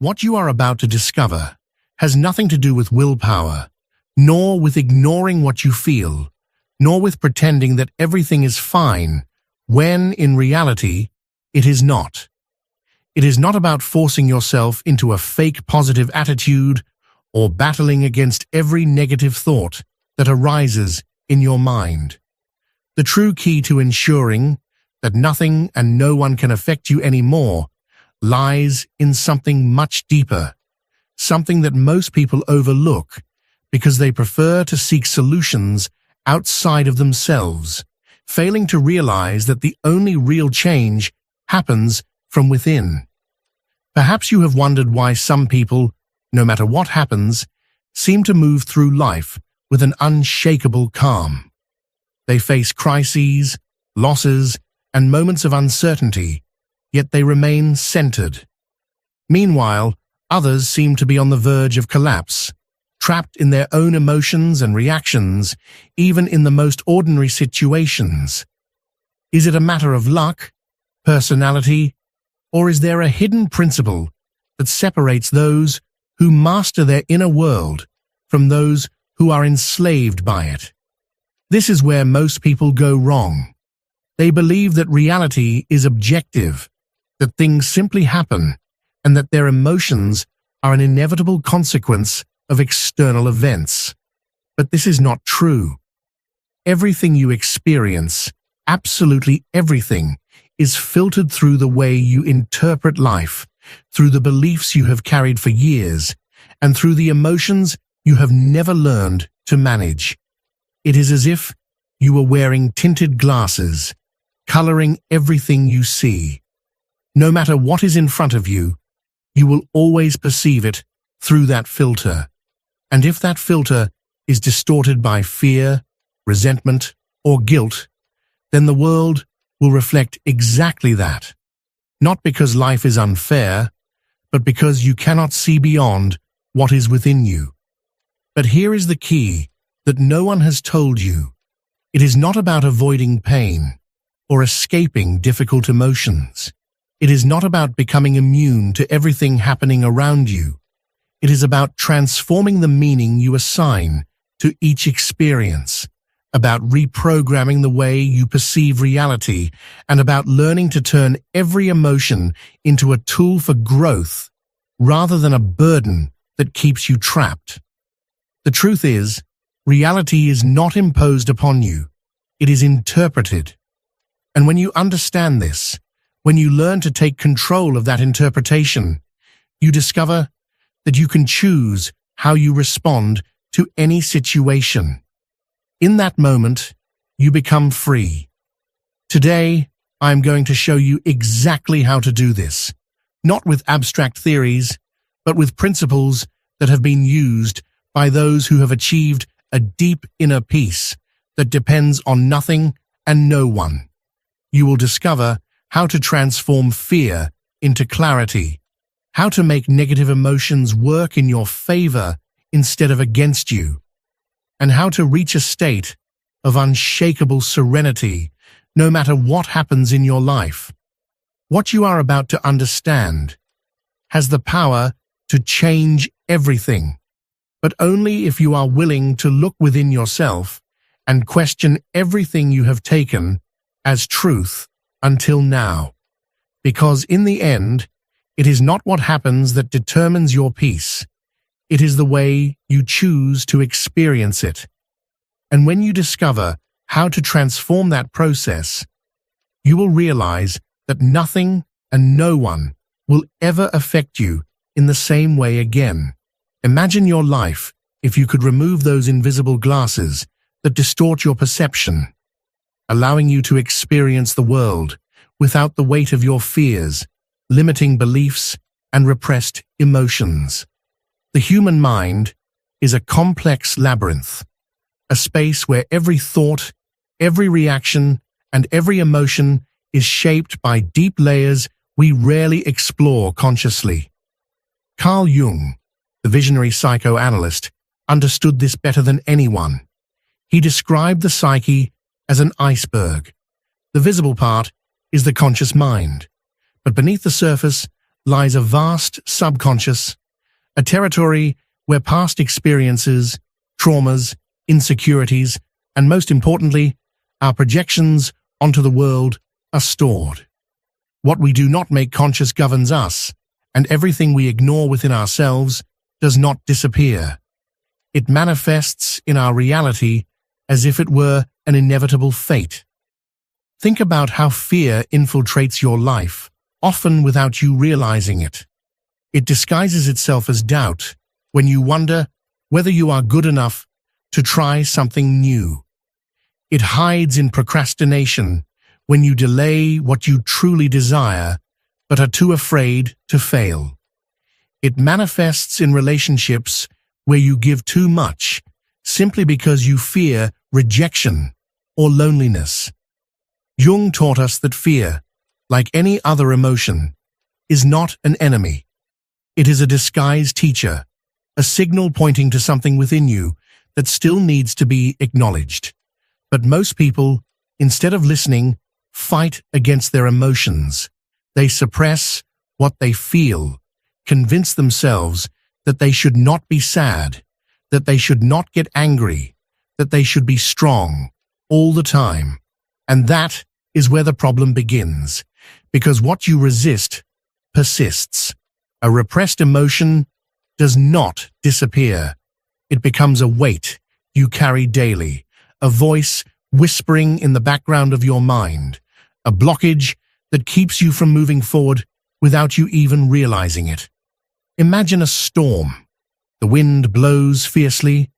What you are about to discover has nothing to do with willpower, nor with ignoring what you feel, nor with pretending that everything is fine, when, in reality, it is not. It is not about forcing yourself into a fake positive attitude or battling against every negative thought that arises in your mind. The true key to ensuring that nothing and no one can affect you anymore lies in something much deeper, something that most people overlook because they prefer to seek solutions outside of themselves, failing to realize that the only real change happens from within. Perhaps you have wondered why some people, no matter what happens, seem to move through life with an unshakable calm. They face crises, losses, and moments of uncertainty, yet they remain centered. Meanwhile, others seem to be on the verge of collapse, trapped in their own emotions and reactions, even in the most ordinary situations. Is it a matter of luck, personality, or is there a hidden principle that separates those who master their inner world from those who are enslaved by it? This is where most people go wrong. They believe that reality is objective, that things simply happen, and that their emotions are an inevitable consequence of external events. But this is not true. Everything you experience, absolutely everything, is filtered through the way you interpret life, through the beliefs you have carried for years, and through the emotions you have never learned to manage. It is as if you were wearing tinted glasses, coloring everything you see. No matter what is in front of you, you will always perceive it through that filter. And if that filter is distorted by fear, resentment, or guilt, then the world will reflect exactly that. Not because life is unfair, but because you cannot see beyond what is within you. But here is the key that no one has told you. It is not about avoiding pain or escaping difficult emotions. It is not about becoming immune to everything happening around you. It is about transforming the meaning you assign to each experience, about reprogramming the way you perceive reality, and about learning to turn every emotion into a tool for growth rather than a burden that keeps you trapped. The truth is, reality is not imposed upon you. It is interpreted. And when you understand this, when you learn to take control of that interpretation, you discover that you can choose how you respond to any situation. In that moment, you become free. Today, I am going to show you exactly how to do this, not with abstract theories, but with principles that have been used by those who have achieved a deep inner peace that depends on nothing and no one. You will discover how to transform fear into clarity, how to make negative emotions work in your favor instead of against you, and how to reach a state of unshakable serenity no matter what happens in your life. What you are about to understand has the power to change everything, but only if you are willing to look within yourself and question everything you have taken as truth until now. Because in the end, it is not what happens that determines your peace. It is the way you choose to experience it. And when you discover how to transform that process, you will realize that nothing and no one will ever affect you in the same way again. Imagine your life if you could remove those invisible glasses that distort your perception, allowing you to experience the world without the weight of your fears, limiting beliefs, and repressed emotions. The human mind is a complex labyrinth, a space where every thought, every reaction, and every emotion is shaped by deep layers we rarely explore consciously. Carl Jung, the visionary psychoanalyst, understood this better than anyone. He described the psyche as an iceberg. The visible part is the conscious mind, but beneath the surface lies a vast subconscious, a territory where past experiences, traumas, insecurities, and most importantly, our projections onto the world are stored. What we do not make conscious governs us, and everything we ignore within ourselves does not disappear. It manifests in our reality as if it were an inevitable fate. Think about how fear infiltrates your life, often without you realizing it. It disguises itself as doubt when you wonder whether you are good enough to try something new. It hides in procrastination when you delay what you truly desire but are too afraid to fail. It manifests in relationships where you give too much simply because you fear rejection or loneliness. Jung taught us that fear, like any other emotion, is not an enemy. It is a disguised teacher, a signal pointing to something within you that still needs to be acknowledged. But most people, instead of listening, fight against their emotions. They suppress what they feel, convince themselves that they should not be sad, that they should not get angry, that they should be strong all the time. And that is where the problem begins, because what you resist persists. A repressed emotion does not disappear. It becomes a weight you carry daily, a voice whispering in the background of your mind, a blockage that keeps you from moving forward without you even realizing it. Imagine a storm. The wind blows fiercely,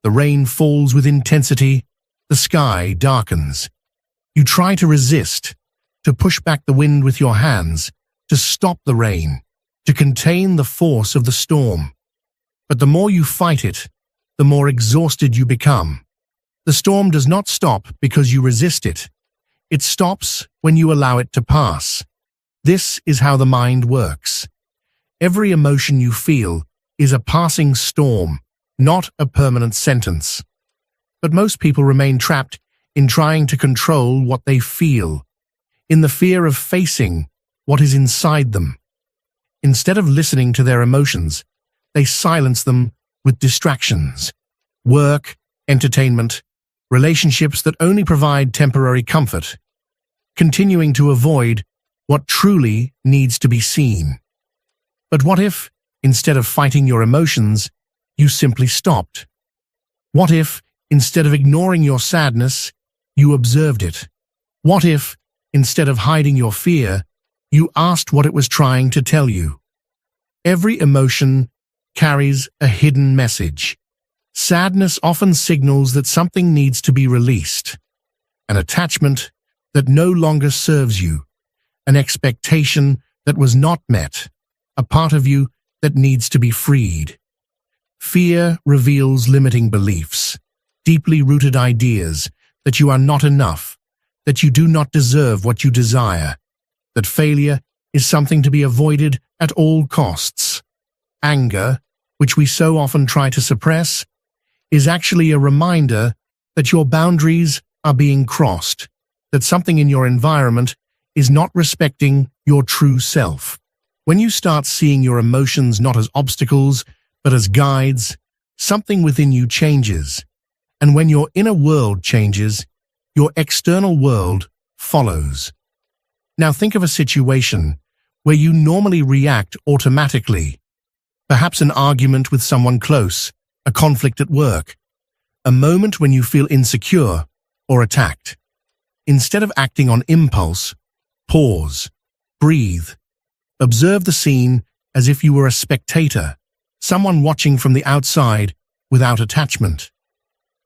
the rain falls with intensity, the sky darkens. You try to resist, to push back the wind with your hands, to stop the rain, to contain the force of the storm. But the more you fight it, the more exhausted you become. The storm does not stop because you resist it. It stops when you allow it to pass. This is how the mind works. Every emotion you feel is a passing storm, not a permanent sentence. But most people remain trapped in trying to control what they feel, in the fear of facing what is inside them. Instead of listening to their emotions, they silence them with distractions, work, entertainment, relationships that only provide temporary comfort, continuing to avoid what truly needs to be seen. But what if, instead of fighting your emotions, you simply stopped? What if, instead of ignoring your sadness, you observed it? What if, instead of hiding your fear, you asked what it was trying to tell you? Every emotion carries a hidden message. Sadness often signals that something needs to be released, an attachment that no longer serves you, an expectation that was not met, a part of you that needs to be freed. Fear reveals limiting beliefs, deeply rooted ideas that you are not enough, that you do not deserve what you desire, that failure is something to be avoided at all costs. Anger, which we so often try to suppress, is actually a reminder that your boundaries are being crossed, that something in your environment is not respecting your true self. When you start seeing your emotions not as obstacles, but as guides, something within you changes. And when your inner world changes, your external world follows. Now think of a situation where you normally react automatically. Perhaps an argument with someone close, a conflict at work, a moment when you feel insecure or attacked. Instead of acting on impulse, pause, breathe. Observe the scene as if you were a spectator, someone watching from the outside without attachment.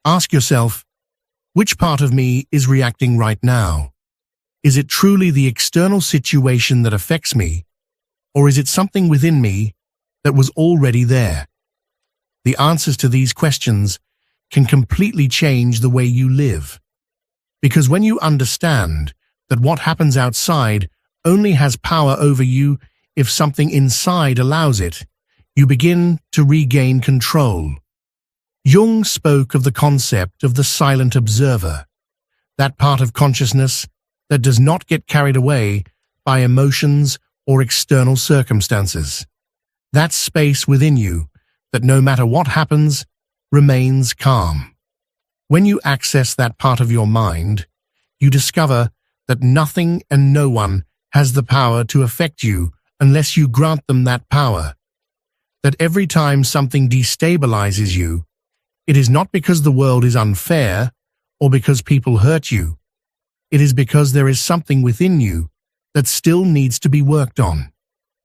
Ask yourself, which part of me is reacting right now? Is it truly the external situation that affects me, or is it something within me that was already there? The answers to these questions can completely change the way you live. Because when you understand that what happens outside only has power over you if something inside allows it, you begin to regain control. Jung spoke of the concept of the silent observer, that part of consciousness that does not get carried away by emotions or external circumstances. That space within you that no matter what happens, remains calm. When you access that part of your mind, you discover that nothing and no one has the power to affect you unless you grant them that power. That every time something destabilizes you, it is not because the world is unfair or because people hurt you. It is because there is something within you that still needs to be worked on.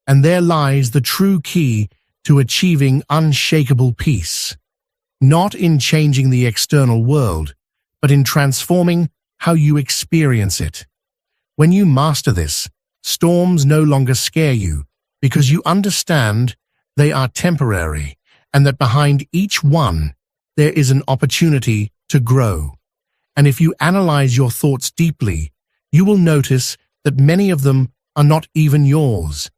And there lies the true key to achieving unshakable peace. Not in changing the external world, but in transforming how you experience it. When you master this, storms no longer scare you because you understand they are temporary and that behind each one there is an opportunity to grow. And if you analyze your thoughts deeply, you will notice that many of them are not even yours.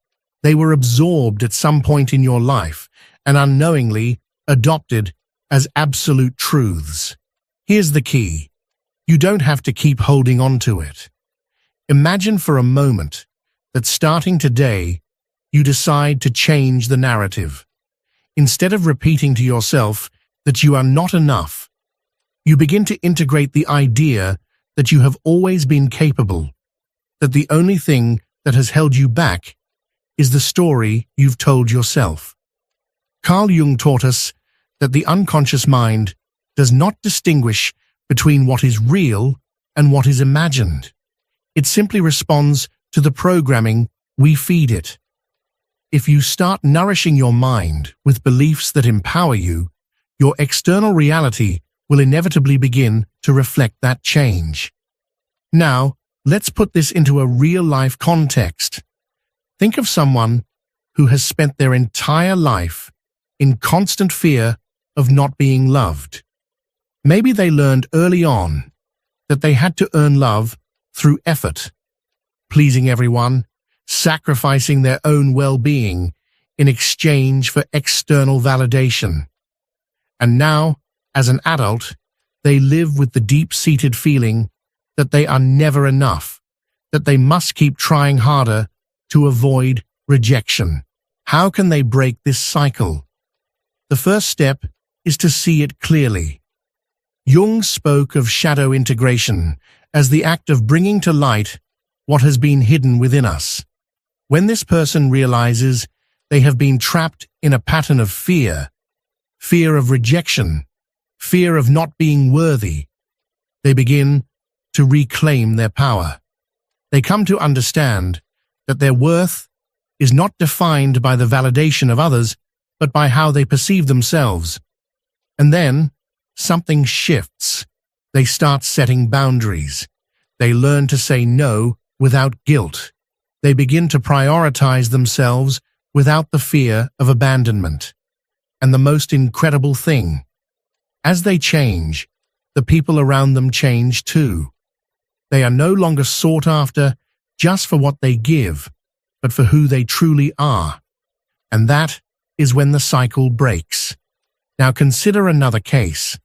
They were absorbed at some point in your life and unknowingly adopted as absolute truths. Here's the key. You don't have to keep holding on to it. Imagine for a moment that starting today, you decide to change the narrative. Instead of repeating to yourself that you are not enough, you begin to integrate the idea that you have always been capable, that the only thing that has held you back is the story you've told yourself. Carl Jung taught us that the unconscious mind does not distinguish between what is real and what is imagined. It simply responds to the programming we feed it. If you start nourishing your mind with beliefs that empower you, your external reality will inevitably begin to reflect that change. Now, let's put this into a real-life context. Think of someone who has spent their entire life in constant fear of not being loved. Maybe they learned early on that they had to earn love through effort, pleasing everyone, sacrificing their own well-being in exchange for external validation. And now, as an adult, they live with the deep-seated feeling that they are never enough, that they must keep trying harder to avoid rejection. How can they break this cycle? The first step is to see it clearly. Jung spoke of shadow integration as the act of bringing to light what has been hidden within us. When this person realizes they have been trapped in a pattern of fear of rejection, fear of not being worthy, they begin to reclaim their power. They come to understand that their worth is not defined by the validation of others, but by how they perceive themselves. And then, something shifts. They start setting boundaries. They learn to say no without guilt. They begin to prioritize themselves without the fear of abandonment. And the most incredible thing, as they change, the people around them change too. They are no longer sought after just for what they give, but for who they truly are. And that is when the cycle breaks. Now consider another case.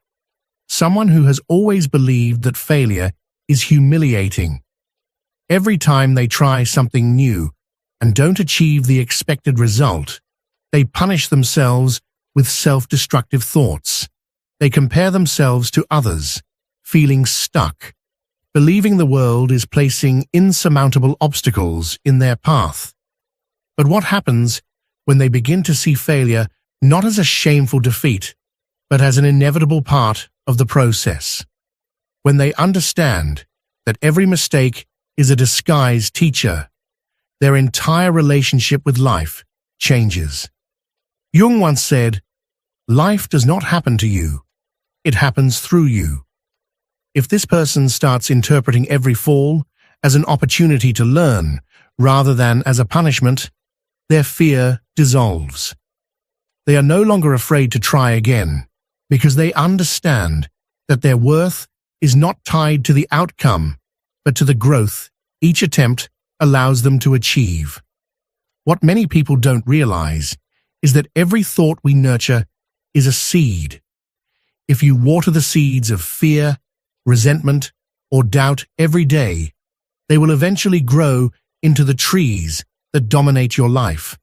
Someone who has always believed that failure is humiliating. Every time they try something new and don't achieve the expected result, they punish themselves with self-destructive thoughts. They compare themselves to others, feeling stuck, believing the world is placing insurmountable obstacles in their path. But what happens when they begin to see failure not as a shameful defeat, but as an inevitable part of the process? When they understand that every mistake is a disguised teacher, their entire relationship with life changes. Jung once said, "Life does not happen to you, it happens through you." If this person starts interpreting every fall as an opportunity to learn rather than as a punishment, their fear dissolves. They are no longer afraid to try again because they understand that their worth is not tied to the outcome, but to the growth each attempt allows them to achieve. What many people don't realize is that every thought we nurture is a seed. If you water the seeds of fear, resentment, or doubt every day, they will eventually grow into the trees that dominate your life.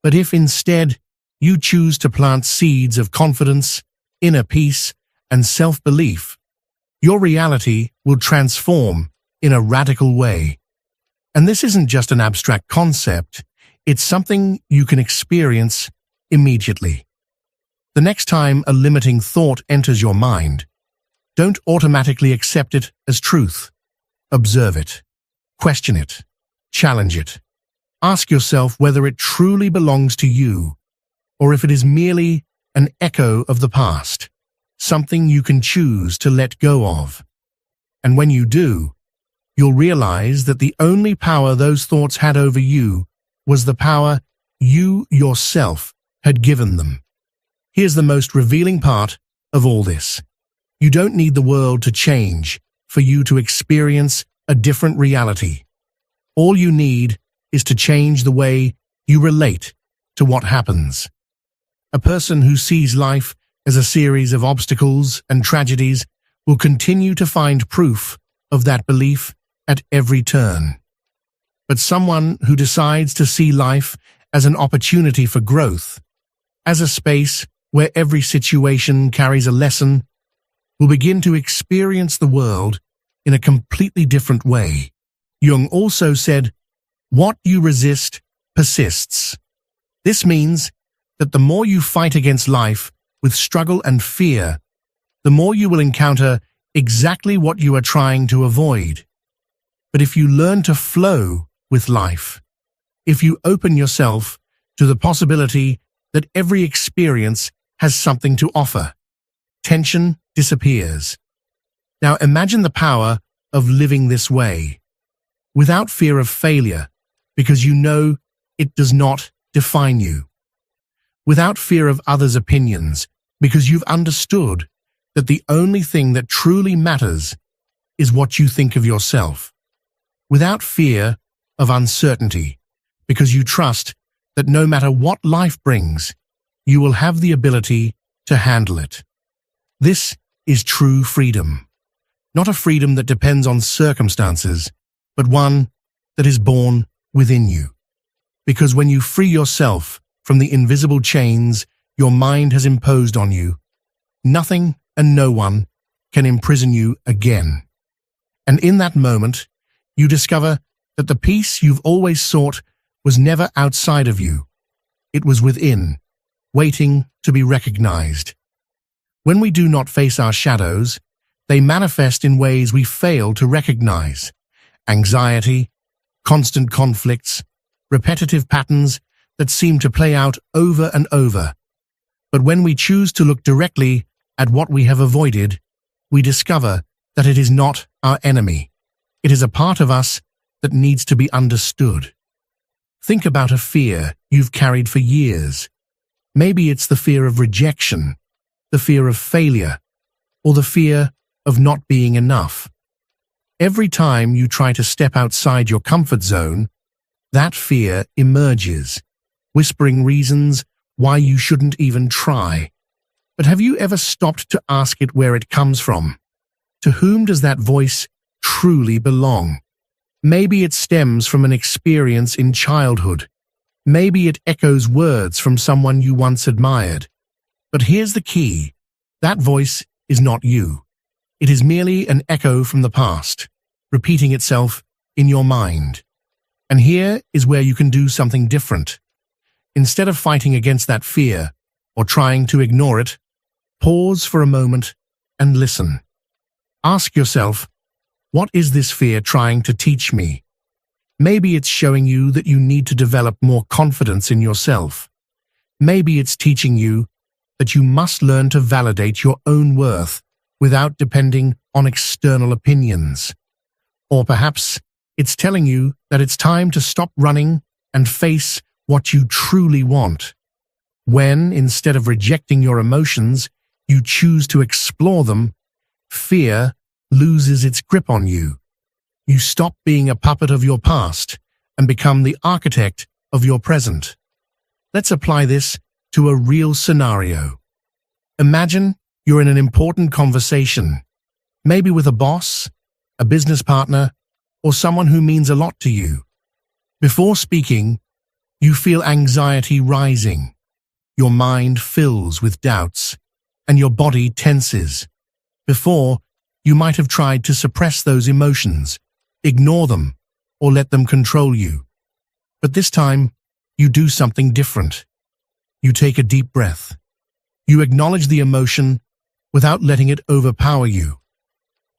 But if instead you choose to plant seeds of confidence, inner peace, and self-belief, your reality will transform in a radical way. And this isn't just an abstract concept, it's something you can experience immediately. The next time a limiting thought enters your mind, don't automatically accept it as truth. Observe it, question it, challenge it. Ask yourself whether it truly belongs to you, or if it is merely an echo of the past, something you can choose to let go of. And when you do, you'll realize that the only power those thoughts had over you was the power you yourself had given them. Here's the most revealing part of all this. You don't need the world to change for you to experience a different reality. All you need is to change the way you relate to what happens. A person who sees life as a series of obstacles and tragedies will continue to find proof of that belief at every turn. But someone who decides to see life as an opportunity for growth, as a space where every situation carries a lesson, will begin to experience the world in a completely different way. Jung also said, "What you resist persists." This means that the more you fight against life with struggle and fear, the more you will encounter exactly what you are trying to avoid. But if you learn to flow with life, if you open yourself to the possibility that every experience has something to offer, tension disappears. Now imagine the power of living this way, without fear of failure, because you know it does not define you. Without fear of others' opinions, because you've understood that the only thing that truly matters is what you think of yourself. Without fear of uncertainty, because you trust that no matter what life brings, you will have the ability to handle it. This is true freedom. Not a freedom that depends on circumstances, but one that is born within you. Because when you free yourself from the invisible chains your mind has imposed on you, nothing and no one can imprison you again. And in that moment, you discover that the peace you've always sought was never outside of you. It was within, waiting to be recognized. When we do not face our shadows, they manifest in ways we fail to recognize. Anxiety, constant conflicts, repetitive patterns that seem to play out over and over. But when we choose to look directly at what we have avoided, we discover that it is not our enemy. It is a part of us that needs to be understood. Think about a fear you've carried for years. Maybe it's the fear of rejection, the fear of failure, or the fear of not being enough. Every time you try to step outside your comfort zone, that fear emerges, whispering reasons why you shouldn't even try. But have you ever stopped to ask it where it comes from? To whom does that voice truly belong? Maybe it stems from an experience in childhood. Maybe it echoes words from someone you once admired. But here's the key. That voice is not you. It is merely an echo from the past, repeating itself in your mind. And here is where you can do something different. Instead of fighting against that fear or trying to ignore it, pause for a moment and listen. Ask yourself, what is this fear trying to teach me? Maybe it's showing you that you need to develop more confidence in yourself. Maybe it's teaching you that you must learn to validate your own worth without depending on external opinions. Or perhaps it's telling you that it's time to stop running and face what you truly want. When, instead of rejecting your emotions, you choose to explore them, fear loses its grip on you. You stop being a puppet of your past and become the architect of your present. Let's apply this to a real scenario. Imagine you're in an important conversation, maybe with a boss, a business partner, or someone who means a lot to you. Before speaking, you feel anxiety rising. Your mind fills with doubts, and your body tenses. Before, you might have tried to suppress those emotions, ignore them, or let them control you. But this time, you do something different. You take a deep breath. You acknowledge the emotion without letting it overpower you.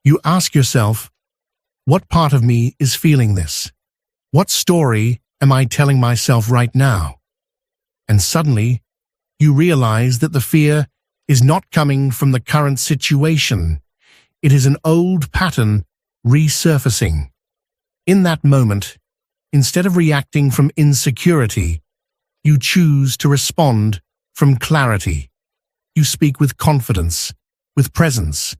You ask yourself, what part of me is feeling this? What story am I telling myself right now? And suddenly, you realize that the fear is not coming from the current situation. It is an old pattern resurfacing. In that moment, instead of reacting from insecurity, you choose to respond from clarity. You speak with confidence, with presence,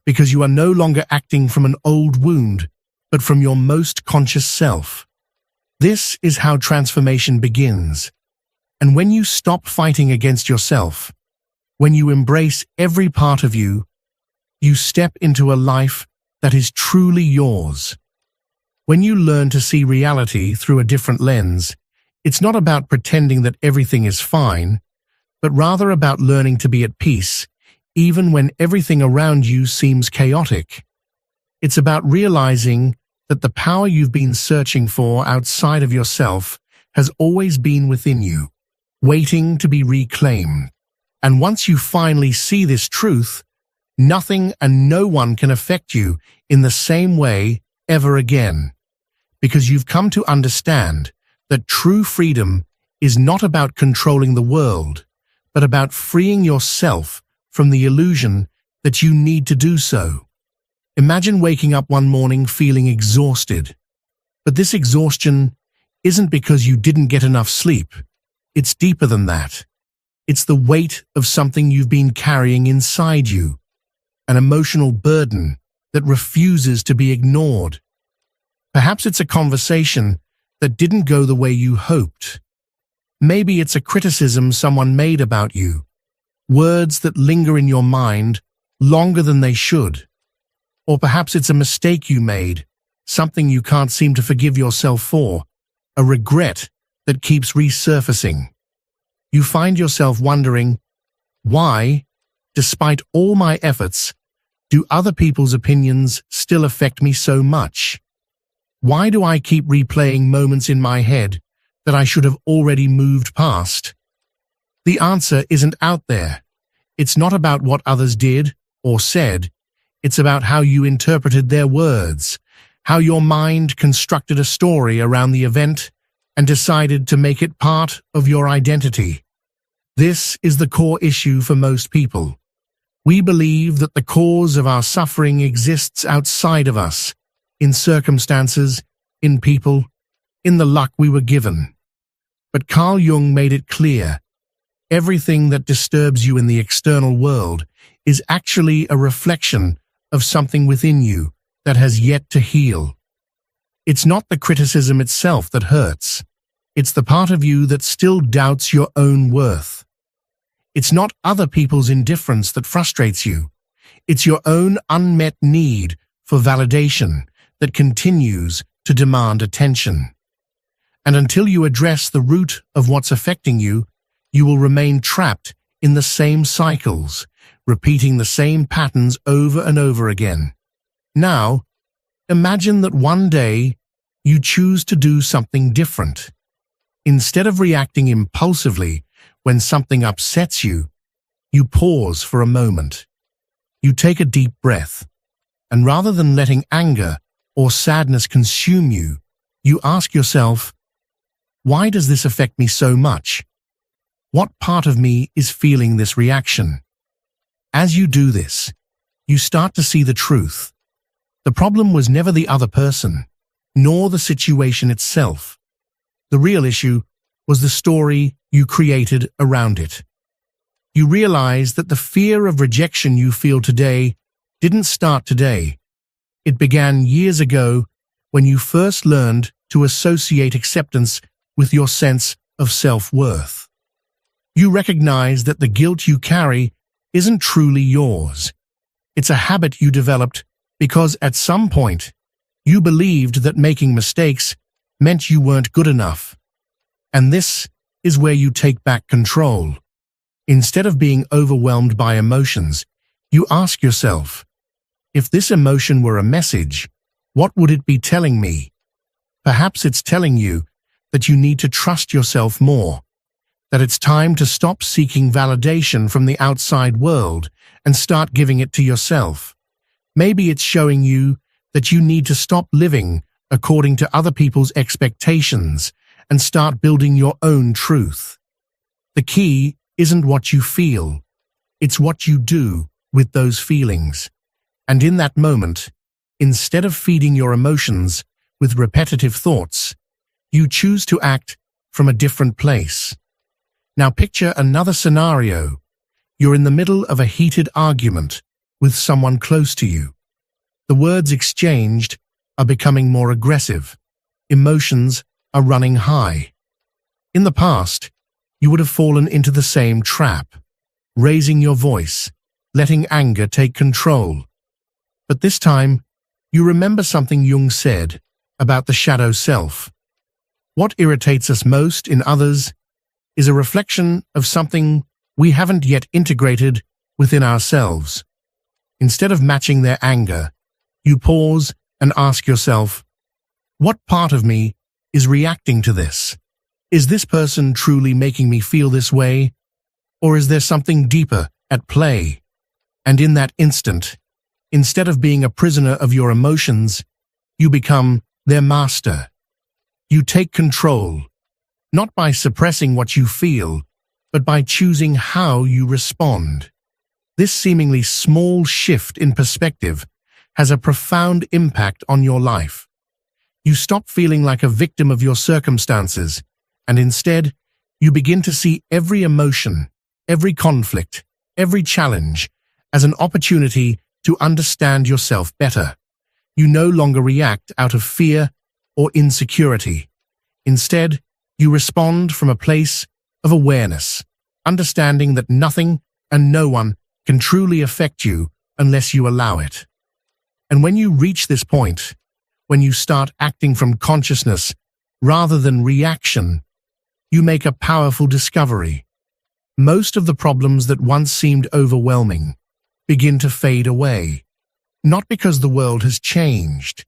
because you are no longer acting from an old wound, but from your most conscious self. This is how transformation begins. And when you stop fighting against yourself, when you embrace every part of you, you step into a life that is truly yours. When you learn to see reality through a different lens, it's not about pretending that everything is fine, but rather about learning to be at peace, even when everything around you seems chaotic. It's about realizing that the power you've been searching for outside of yourself has always been within you, waiting to be reclaimed. And once you finally see this truth, nothing and no one can affect you in the same way ever again, because you've come to understand that true freedom is not about controlling the world, but about freeing yourself from the illusion that you need to do so. Imagine waking up one morning feeling exhausted. But this exhaustion isn't because you didn't get enough sleep. It's deeper than that. It's the weight of something you've been carrying inside you, an emotional burden that refuses to be ignored. Perhaps it's a conversation that didn't go the way you hoped. Maybe it's a criticism someone made about you, words that linger in your mind longer than they should. Or perhaps it's a mistake you made, something you can't seem to forgive yourself for, a regret that keeps resurfacing. You find yourself wondering, why, despite all my efforts, do other people's opinions still affect me so much? Why do I keep replaying moments in my head that I should have already moved past? The answer isn't out there. It's not about what others did or said. It's about how you interpreted their words, how your mind constructed a story around the event and decided to make it part of your identity. This is the core issue for most people. We believe that the cause of our suffering exists outside of us, in circumstances, in people, in the luck we were given. But Carl Jung made it clear, everything that disturbs you in the external world is actually a reflection of something within you that has yet to heal. It's not the criticism itself that hurts. It's the part of you that still doubts your own worth. It's not other people's indifference that frustrates you. It's your own unmet need for validation that continues to demand attention. And until you address the root of what's affecting you, you will remain trapped in the same cycles, repeating the same patterns over and over again. Now, imagine that one day you choose to do something different. Instead of reacting impulsively when something upsets you, you pause for a moment. You take a deep breath, and rather than letting anger or sadness consume you, you ask yourself, why does this affect me so much? What part of me is feeling this reaction? As you do this, you start to see the truth. The problem was never the other person, nor the situation itself. The real issue was the story you created around it. You realize that the fear of rejection you feel today didn't start today. It began years ago when you first learned to associate acceptance with your sense of self-worth. You recognize that the guilt you carry isn't truly yours. It's a habit you developed because at some point you believed that making mistakes meant you weren't good enough. And this is where you take back control. Instead of being overwhelmed by emotions, you ask yourself, if this emotion were a message, what would it be telling me? Perhaps it's telling you that you need to trust yourself more, that it's time to stop seeking validation from the outside world and start giving it to yourself. Maybe it's showing you that you need to stop living according to other people's expectations and start building your own truth. The key isn't what you feel, it's what you do with those feelings. And in that moment, instead of feeding your emotions with repetitive thoughts, you choose to act from a different place. Now picture another scenario. You're in the middle of a heated argument with someone close to you. The words exchanged are becoming more aggressive. Emotions are running high. In the past, you would have fallen into the same trap, raising your voice, letting anger take control. But this time, you remember something Jung said about the shadow self. What irritates us most in others is a reflection of something we haven't yet integrated within ourselves. Instead of matching their anger, you pause and ask yourself, what part of me is reacting to this? Is this person truly making me feel this way? Or is there something deeper at play? And in that instant, instead of being a prisoner of your emotions, you become their master. You take control, not by suppressing what you feel, but by choosing how you respond. This seemingly small shift in perspective has a profound impact on your life. You stop feeling like a victim of your circumstances, and instead, you begin to see every emotion, every conflict, every challenge as an opportunity to understand yourself better. You no longer react out of fear or insecurity. Instead, you respond from a place of awareness, understanding that nothing and no one can truly affect you unless you allow it. And when you reach this point, when you start acting from consciousness rather than reaction, you make a powerful discovery. Most of the problems that once seemed overwhelming begin to fade away, not because the world has changed,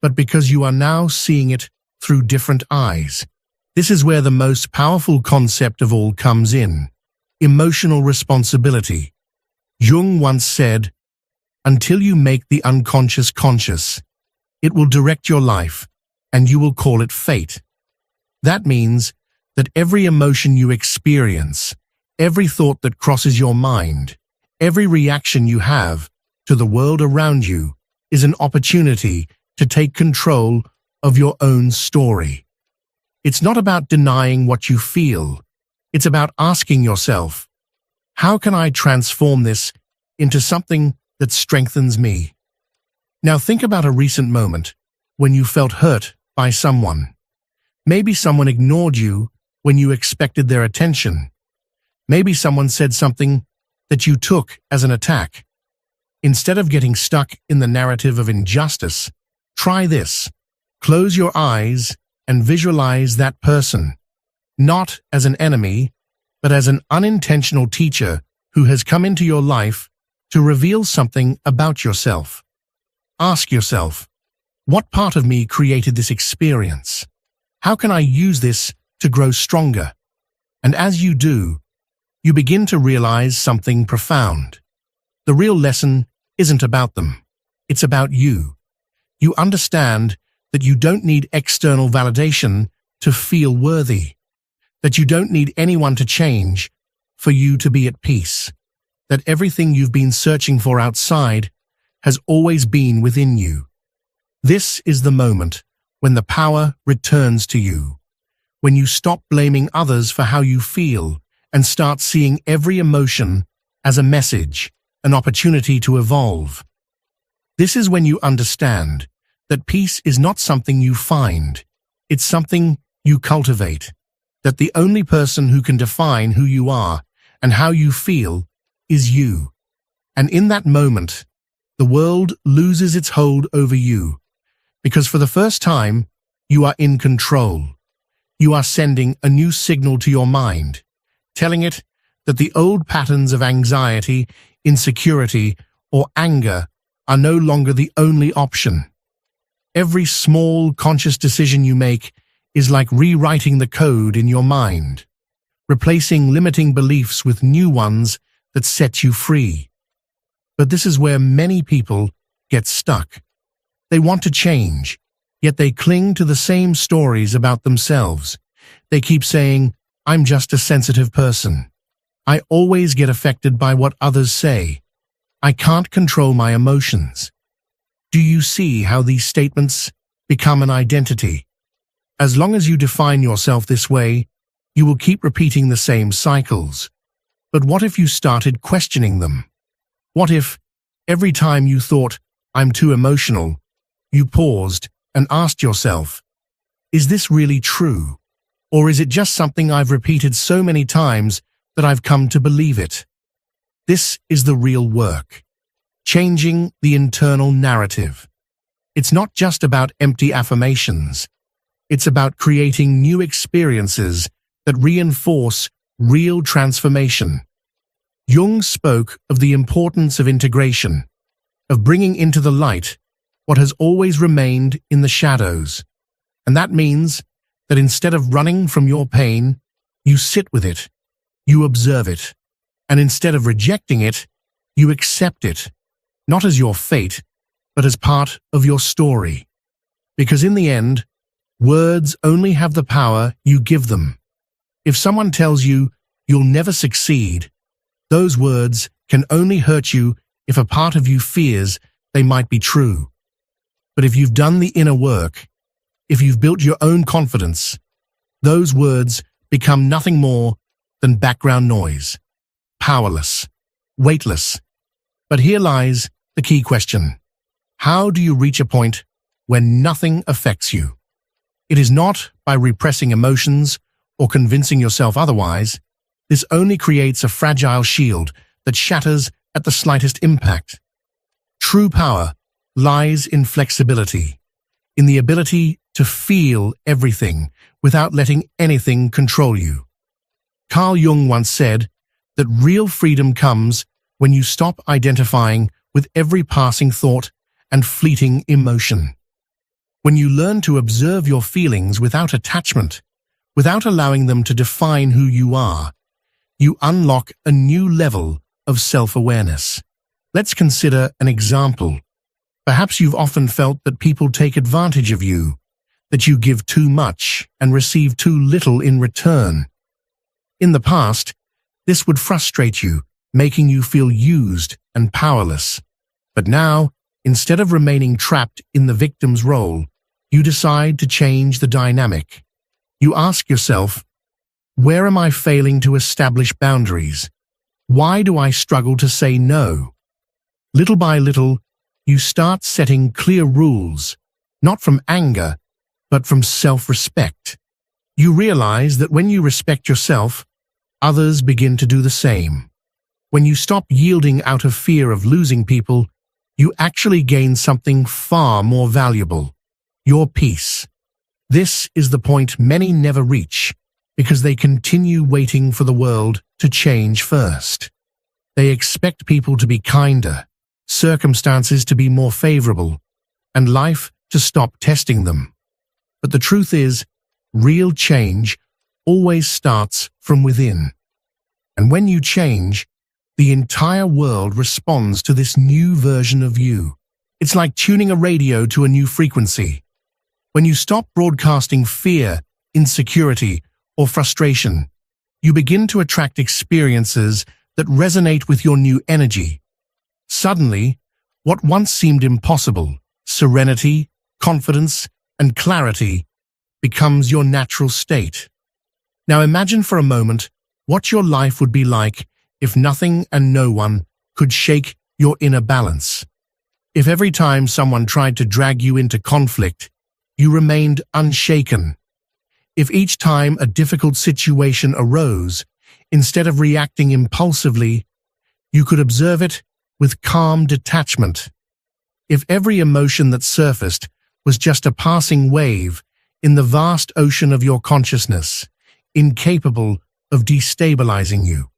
but because you are now seeing it through different eyes. This is where the most powerful concept of all comes in: emotional responsibility. Jung once said, "Until you make the unconscious conscious, it will direct your life, and you will call it fate." That means that every emotion you experience, every thought that crosses your mind, every reaction you have to the world around you is an opportunity to take control of your own story. It's not about denying what you feel. It's about asking yourself, how can I transform this into something that strengthens me? Now think about a recent moment when you felt hurt by someone. Maybe someone ignored you when you expected their attention. Maybe someone said something that you took as an attack. Instead of getting stuck in the narrative of injustice, try this. Close your eyes and visualize that person, not as an enemy, but as an unintentional teacher who has come into your life to reveal something about yourself. Ask yourself, what part of me created this experience? How can I use this to grow stronger? And as you do, you begin to realize something profound. The real lesson isn't about them. It's about you. You understand that you don't need external validation to feel worthy, that you don't need anyone to change for you to be at peace, that everything you've been searching for outside has always been within you. This is the moment when the power returns to you, when you stop blaming others for how you feel and start seeing every emotion as a message, an opportunity to evolve. This is when you understand that peace is not something you find, it's something you cultivate, that the only person who can define who you are and how you feel is you. And in that moment, the world loses its hold over you, because for the first time, you are in control. You are sending a new signal to your mind, telling it that the old patterns of anxiety, insecurity, or anger are no longer the only option. Every small, conscious decision you make is like rewriting the code in your mind, replacing limiting beliefs with new ones that set you free. But this is where many people get stuck. They want to change, yet they cling to the same stories about themselves. They keep saying, "I'm just a sensitive person. I always get affected by what others say. I can't control my emotions." Do you see how these statements become an identity? As long as you define yourself this way, you will keep repeating the same cycles. But what if you started questioning them? What if, every time you thought, "I'm too emotional," you paused and asked yourself, "Is this really true? Or is it just something I've repeated so many times that I've come to believe it?" This is the real work. Changing the internal narrative. It's not just about empty affirmations. It's about creating new experiences that reinforce real transformation. Jung spoke of the importance of integration, of bringing into the light what has always remained in the shadows. And that means that instead of running from your pain, you sit with it, you observe it, and instead of rejecting it, you accept it, not as your fate, but as part of your story. Because in the end, words only have the power you give them. If someone tells you you'll never succeed, those words can only hurt you if a part of you fears they might be true. But if you've done the inner work, if you've built your own confidence, those words become nothing more than background noise, powerless, weightless. But here lies the key question. How do you reach a point where nothing affects you? It is not by repressing emotions or convincing yourself otherwise. This only creates a fragile shield that shatters at the slightest impact. True power lies in flexibility, in the ability to feel everything without letting anything control you. Carl Jung once said that real freedom comes when you stop identifying with every passing thought and fleeting emotion. When you learn to observe your feelings without attachment, without allowing them to define who you are, you unlock a new level of self-awareness. Let's consider an example. Perhaps you've often felt that people take advantage of you, that you give too much and receive too little in return. In the past, this would frustrate you, making you feel used and powerless. But now, instead of remaining trapped in the victim's role, you decide to change the dynamic. You ask yourself, where am I failing to establish boundaries? Why do I struggle to say no? Little by little, you start setting clear rules, not from anger, but from self-respect. You realize that when you respect yourself, others begin to do the same. When you stop yielding out of fear of losing people, you actually gain something far more valuable: your peace. This is the point many never reach, because they continue waiting for the world to change first. They expect people to be kinder, circumstances to be more favorable, and life to stop testing them. But the truth is, real change always starts from within. And when you change, the entire world responds to this new version of you. It's like tuning a radio to a new frequency. When you stop broadcasting fear, insecurity, or frustration, you begin to attract experiences that resonate with your new energy. Suddenly, what once seemed impossible, serenity, confidence, and clarity, becomes your natural state. Now imagine for a moment what your life would be like if nothing and no one could shake your inner balance. If every time someone tried to drag you into conflict, you remained unshaken. If each time a difficult situation arose, instead of reacting impulsively, you could observe it with calm detachment. If every emotion that surfaced was just a passing wave, in the vast ocean of your consciousness, incapable of destabilizing you.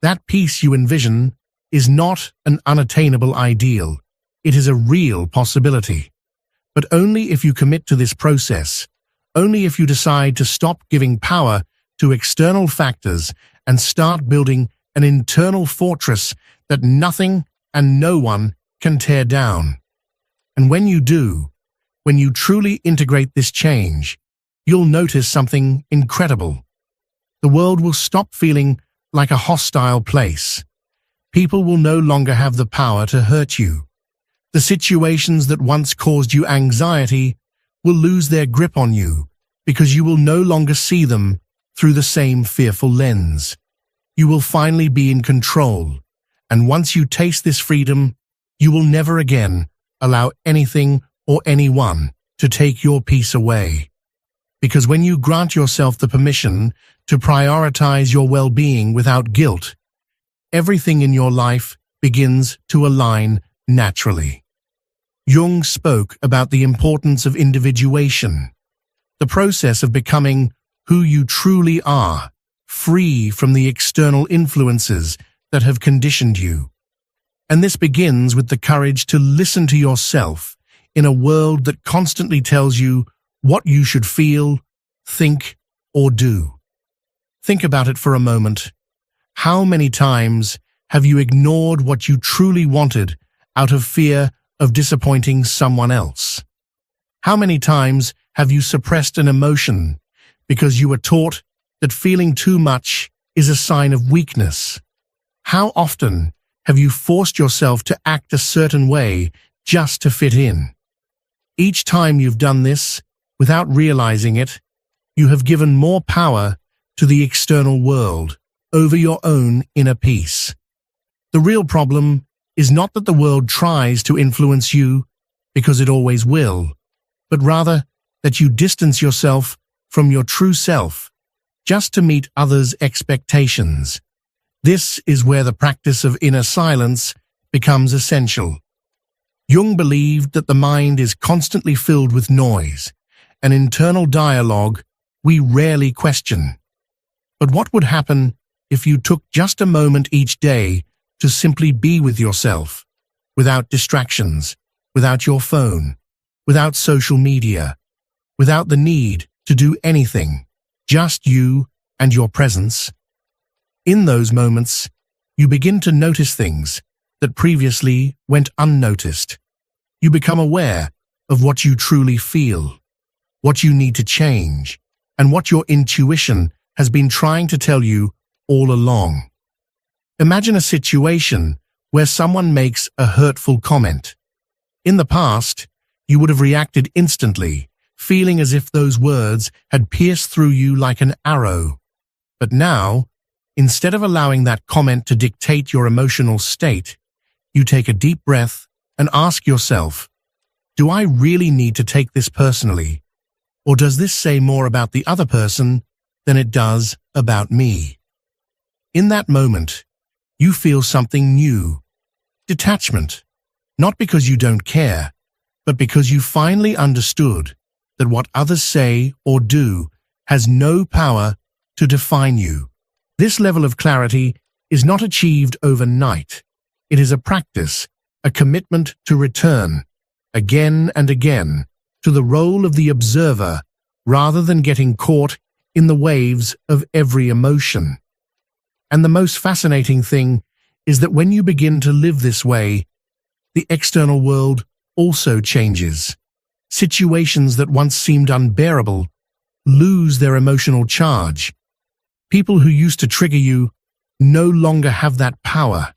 That peace you envision is not an unattainable ideal. It is a real possibility. But only if you commit to this process, only if you decide to stop giving power to external factors and start building an internal fortress that nothing and no one can tear down. And when you do, when you truly integrate this change, you'll notice something incredible. The world will stop feeling like a hostile place. People will no longer have the power to hurt you. The situations that once caused you anxiety will lose their grip on you because you will no longer see them through the same fearful lens. You will finally be in control, and once you taste this freedom, you will never again allow anything or anyone to take your peace away. Because when you grant yourself the permission to prioritize your well-being without guilt, everything in your life begins to align naturally. Jung spoke about the importance of individuation, the process of becoming who you truly are, free from the external influences that have conditioned you. And this begins with the courage to listen to yourself in a world that constantly tells you what you should feel, think, or do. Think about it for a moment. How many times have you ignored what you truly wanted out of fear of disappointing someone else? How many times have you suppressed an emotion because you were taught that feeling too much is a sign of weakness? How often have you forced yourself to act a certain way just to fit in? Each time you've done this, without realizing it, you have given more power to the external world over your own inner peace. The real problem is not that the world tries to influence you, because it always will, but rather that you distance yourself from your true self just to meet others' expectations. This is where the practice of inner silence becomes essential. Jung believed that the mind is constantly filled with noise, an internal dialogue we rarely question. But what would happen if you took just a moment each day to simply be with yourself, without distractions, without your phone, without social media, without the need to do anything, just you and your presence? In those moments, you begin to notice things that previously went unnoticed. You become aware of what you truly feel, what you need to change, and what your intuition has been trying to tell you all along. Imagine a situation where someone makes a hurtful comment. In the past, you would have reacted instantly, feeling as if those words had pierced through you like an arrow. But now, instead of allowing that comment to dictate your emotional state, you take a deep breath and ask yourself, do I really need to take this personally? Or does this say more about the other person than it does about me? In that moment, you feel something new, detachment, not because you don't care, but because you finally understood that what others say or do has no power to define you. This level of clarity is not achieved overnight. It is a practice, a commitment to return, again and again, to the role of the observer rather than getting caught in the waves of every emotion. And the most fascinating thing is that when you begin to live this way, the external world also changes. Situations that once seemed unbearable lose their emotional charge. People who used to trigger you no longer have that power.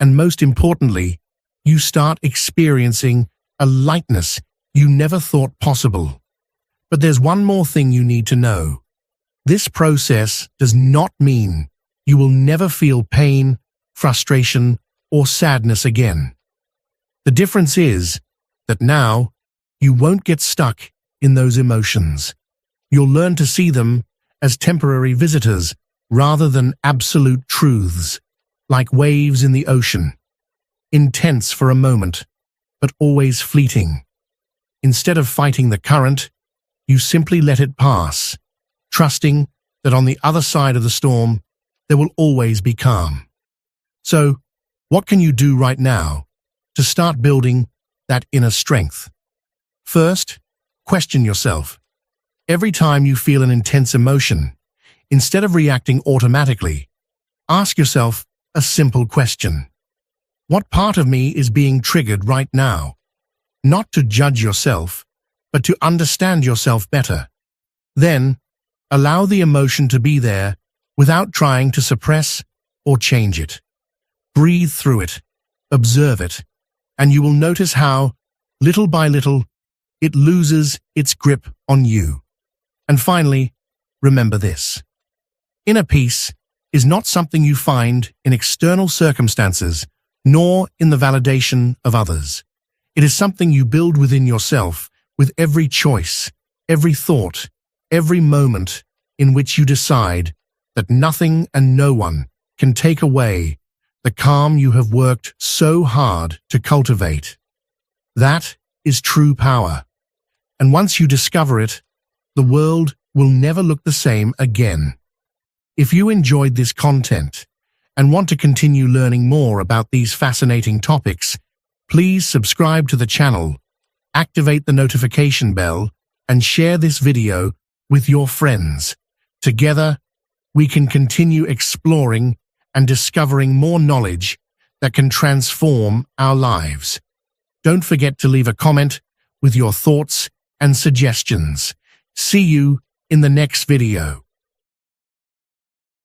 And most importantly, you start experiencing a lightness you never thought possible. But there's one more thing you need to know. This process does not mean you will never feel pain, frustration, or sadness again. The difference is that now you won't get stuck in those emotions. You'll learn to see them as temporary visitors rather than absolute truths, like waves in the ocean, intense for a moment, but always fleeting. Instead of fighting the current, you simply let it pass, trusting that on the other side of the storm, there will always be calm. So, what can you do right now to start building that inner strength? First, question yourself. Every time you feel an intense emotion, instead of reacting automatically, ask yourself a simple question. What part of me is being triggered right now? Not to judge yourself, but to understand yourself better. Then, allow the emotion to be there without trying to suppress or change it. Breathe through it, observe it, and you will notice how, little by little, it loses its grip on you. And finally, remember this. Inner peace is not something you find in external circumstances, nor in the validation of others. It is something you build within yourself with every choice, every thought, every moment in which you decide that nothing and no one can take away the calm you have worked so hard to cultivate. That is true power. And once you discover it, the world will never look the same again. If you enjoyed this content and want to continue learning more about these fascinating topics, please subscribe to the channel, activate the notification bell, and share this video with your friends. Together, we can continue exploring and discovering more knowledge that can transform our lives. Don't forget to leave a comment with your thoughts and suggestions. See you in the next video.